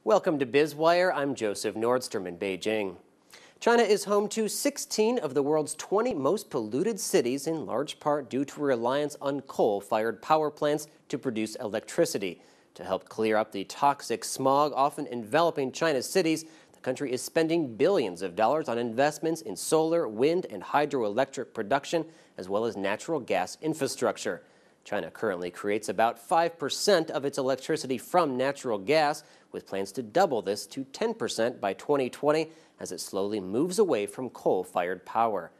Welcome to Biz Wire. I'm Joseph Nordstrom in Beijing. China is home to 16 of the world's 20 most polluted cities, in large part due to reliance on coal-fired power plants to produce electricity. To help clear up the toxic smog often enveloping China's cities, the country is spending billions of dollars on investments in solar, wind, and hydroelectric production, as well as natural gas infrastructure. China currently creates about 5% of its electricity from natural gas, with plans to double this to 10% by 2020 as it slowly moves away from coal-fired power.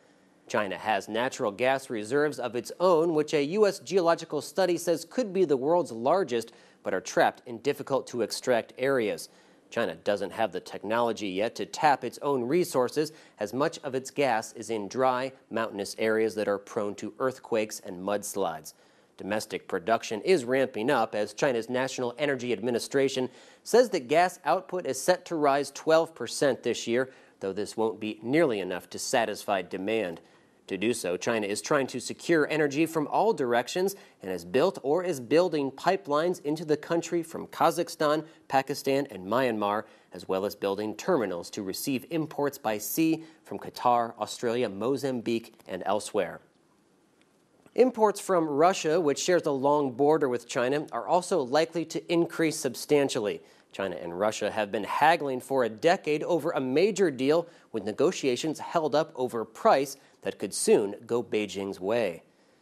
China has natural gas reserves of its own, which a U.S. geological study says could be the world's largest, but are trapped in difficult-to-extract areas. China doesn't have the technology yet to tap its own resources, as much of its gas is in dry, mountainous areas that are prone to earthquakes and mudslides. Domestic production is ramping up as China's National Energy Administration says that gas output is set to rise 12% this year, though this won't be nearly enough to satisfy demand. To do so, China is trying to secure energy from all directions and has built or is building pipelines into the country from Kazakhstan, Pakistan, and Myanmar, as well as building terminals to receive imports by sea from Qatar, Australia, Mozambique, and elsewhere. Imports from Russia, which shares a long border with China, are also likely to increase substantially. China and Russia have been haggling for a decade over a major deal, with negotiations held up over price that could soon go Beijing's way.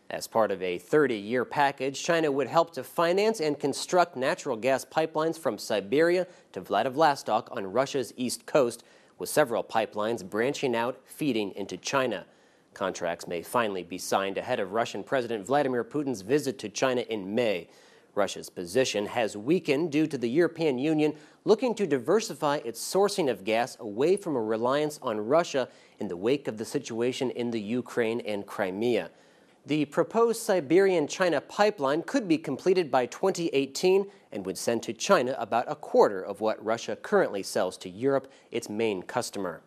As part of a 30-year package, China would help to finance and construct natural gas pipelines from Siberia to Vladivostok on Russia's east coast, with several pipelines branching out, feeding into China. Contracts may finally be signed ahead of Russian President Vladimir Putin's visit to China in May. Russia's position has weakened due to the European Union looking to diversify its sourcing of gas away from a reliance on Russia in the wake of the situation in the Ukraine and Crimea. The proposed Siberian-China pipeline could be completed by 2018 and would send to China about a quarter of what Russia currently sells to Europe, its main customer.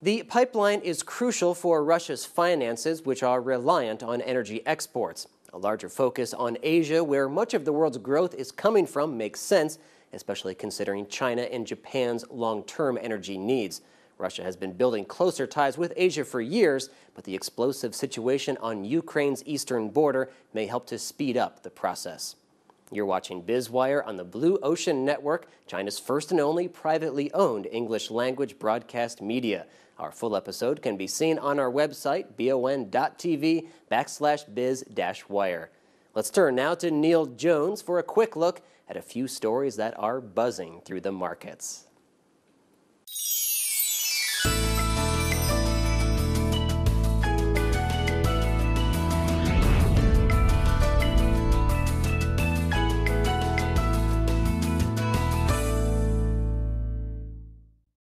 The pipeline is crucial for Russia's finances, which are reliant on energy exports. A larger focus on Asia, where much of the world's growth is coming from, makes sense, especially considering China and Japan's long-term energy needs. Russia has been building closer ties with Asia for years, but the explosive situation on Ukraine's eastern border may help to speed up the process. You're watching Biz Wire on the Blue Ocean Network, China's first and only privately owned English-language broadcast media. Our full episode can be seen on our website, BONTV/biz-wire. Let's turn now to Neil Jones for a quick look at a few stories that are buzzing through the markets.